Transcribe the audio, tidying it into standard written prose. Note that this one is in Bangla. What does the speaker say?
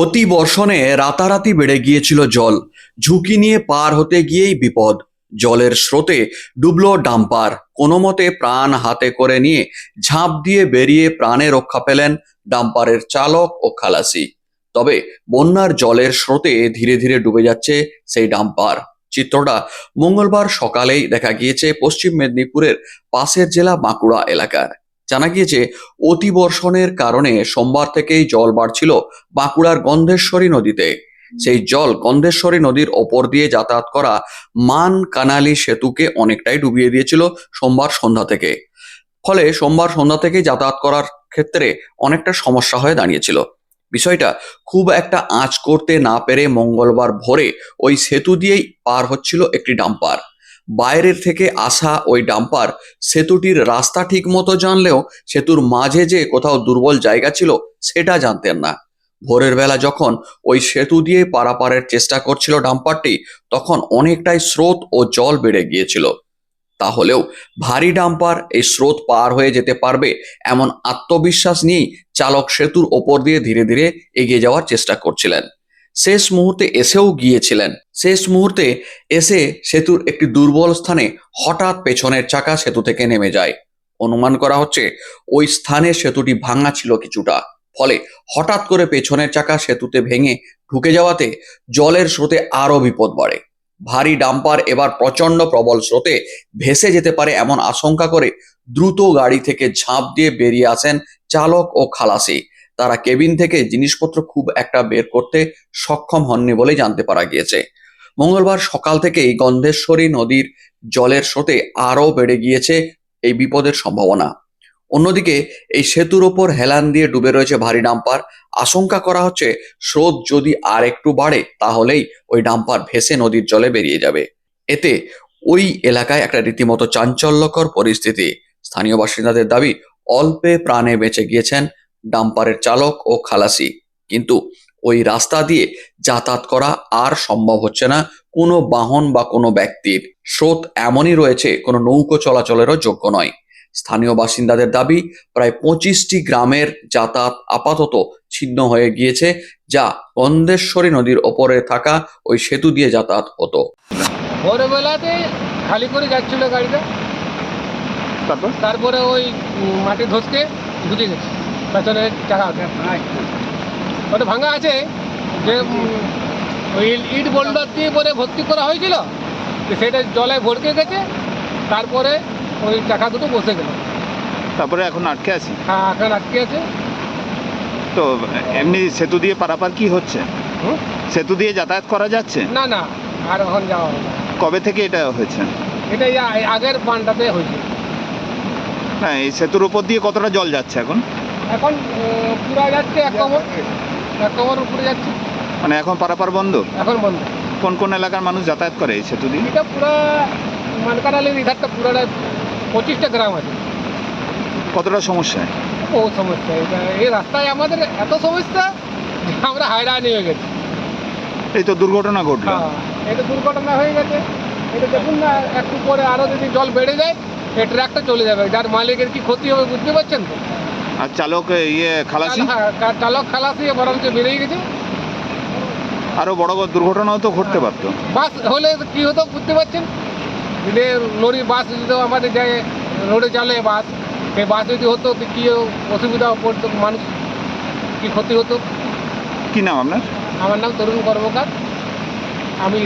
অতি বর্ষণে রাতারাতি বেড়ে গিয়েছিল জল। ঝুঁকি নিয়ে পার হতে গিয়েই বিপদ। জলের স্রোতে ডুবলো ডাম্পার। কোনো মতে প্রাণ হাতে করে নিয়ে ঝাঁপ দিয়ে বেরিয়ে প্রাণে রক্ষা পেলেন ডাম্পারের চালক ও খালাসি। তবে বন্যার জলের স্রোতে ধীরে ধীরে ডুবে যাচ্ছে সেই ডাম্পার। চিত্রটা মঙ্গলবার সকালেই দেখা গিয়েছে পশ্চিম মেদিনীপুরের পাশের জেলা বাঁকুড়া এলাকার। জানা গিয়েছে অতিবর্ষণের কারণে সোমবার থেকেই জল বাড়ছিল বাঁকুড়ার গন্ধেশ্বরী নদীতে। সেই জল গন্ধেশ্বরী নদীর ওপর দিয়ে যাতায়াত করা মান কানালি সেতুকে অনেকটাই ডুবিয়ে দিয়েছিল সোমবার সন্ধ্যা থেকে। ফলে সোমবার সন্ধ্যা থেকে যাতায়াত করার ক্ষেত্রে অনেকটা সমস্যা হয়ে দাঁড়িয়েছিল। বিষয়টা খুব একটা আঁচ করতে না পেরে মঙ্গলবার ভোরে ওই সেতু দিয়েই পার হচ্ছিল একটি ডাম্পার। বাইরের থেকে আসা ওই ডাম্পার সেতুটির রাস্তা ঠিক মতো জানলেও সেতুর মাঝে যে কোথাও দুর্বল জায়গা ছিল সেটা জানতেন না। ভোরের বেলা যখন ওই সেতু দিয়ে পারাপারের চেষ্টা করছিল ডাম্পারটি, তখন অনেকটাই স্রোত ও জল বেড়ে গিয়েছিল। তাহলেও ভারী ডাম্পার এই স্রোত পার হয়ে যেতে পারবে এমন আত্মবিশ্বাস নিয়েই চালক সেতুর ওপর দিয়ে ধীরে ধীরে এগিয়ে যাওয়ার চেষ্টা করছিলেন। শেষ মুহূর্তে এসে সেতুর একটি দুর্বল স্থানে হঠাৎ পেছনের চাকা সেতু থেকে নেমে যায়। অনুমান করা হচ্ছে ওই স্থানে সেতুটি ভাঙা ছিল কিছুটা। ফলে হঠাৎ করে পেছনের চাকা সেতুতে ভেঙে ঢুকে যাওয়াতে জলের স্রোতে আরো বিপদ বাড়ে। ভারী ডাম্পার এবার প্রচন্ড প্রবল স্রোতে ভেসে যেতে পারে এমন আশঙ্কা করে দ্রুত গাড়ি থেকে ঝাঁপ দিয়ে বেরিয়ে আসেন চালক ও খালাসি। তারা কেবিন থেকে জিনিসপত্র খুব একটা বের করতে সক্ষম হননি বলে জানতে পারা গিয়েছে। মঙ্গলবার সকাল থেকেই গন্ধেশ্বরী নদীর জলের স্রোতে আরও বেড়ে গিয়েছে এই বিপদের সম্ভাবনা। অন্যদিকে এই সেতুর ওপর হেলান দিয়ে ডুবে রয়েছে ভারী ডাম্পার। আশঙ্কা করা হচ্ছে স্রোত যদি আর একটু বাড়ে তাহলেই ওই ডাম্পার ভেসে নদীর জলে বেরিয়ে যাবে। এতে ওই এলাকায় একটা রীতিমতো চাঞ্চল্যকর পরিস্থিতি। স্থানীয় বাসিন্দাদের দাবি অল্পে প্রাণে বেঁচে গিয়েছেন ডাম্পারের চালক ও খালাসি। কিন্তু ওই রাস্তা দিয়ে যাতায়াত করা আর সম্ভব হচ্ছে না কোনো বাহন বা কোনো ব্যক্তির। স্রোত এমনই রয়েছে কোনো নৌকো চলাচলেরও যোগ্য নয়। স্থানীয় বাসিন্দাদের দাবি প্রায় 25টি গ্রামের যাতায়াত আপাতত ছিন্ন হয়ে গিয়েছে, যা গন্ধেশ্বরী নদীর ওপরে থাকা ওই সেতু দিয়ে যাতায়াত হতো। ভোরবেলাতে খালি করে যাচ্ছিল গাড়িটা, তারপরে ওই মাটি ধসকে ঢুকে গেছে পেছনে চাকা। ওটা ভাঙা আছে যে ওই ইট বোল্ডার দিয়ে পরে ভর্তি করা হয়েছিল, সেটা জলে ভরকে গেছে। তারপরে ওই চাকা দুটো বসে গেল। তারপরে এখন আটকে আছে? হ্যাঁ, এখন আটকে আছে। তো এমনি সেতু দিয়ে পারাপার কি হচ্ছে? সেতু দিয়ে যাতায়াত করা যাচ্ছে না না, আর এখন যাওয়া হবে না। কবে থেকে এটা হয়েছে? এটা আগের পানটাতে হয়েছে। হ্যাঁ, এই সেতুর উপর দিয়ে কতটা জল যাচ্ছে এখন? এখন পুরা যাচ্ছে এক কমর উপরে যাচ্ছে। মানে এখন পারাপার বন্ধ? এখন বন্ধ। কোন কোন এলাকার মানুষ যাতায়াত করে এই সেতু দিয়ে? এটা পুরা মানকানালির ইধারটা পুরোটা 25টা গ্রাম আছে। কতটা সমস্যা? বহু সমস্যা। এই রাস্তায় আমাদের এত সমস্যা যে আমরা হায়রান হয়ে গেছি। এই তো দুর্ঘটনা ঘটলো। হ্যাঁ, এটা দুর্ঘটনা হয়ে গেছে। এটা দেখুন না, একটু পরে আরও যদি জল বেড়ে যায় এই ট্রাকটা চলে যাবে। যার মালিকের কি ক্ষতি হবে বুঝতে পারছেন তো। আর চালক খালাসি? চালক খালাসি বরঞ্চ বেরিয়ে গেছে। আরো বড় বড় দুর্ঘটনাও তো ঘটতে পারতো। বাস হলে কি হতো বুঝতে পারছেন। যদি লরি বাস যদি আমাদের যায় রোডে চলে বাস, সেই বাস যদি হতো তো কী অসুবিধা পড়তো, মানুষ কি ক্ষতি হতো। কি নাম আপনার? আমার নাম তরুণ কর্মকার। আমি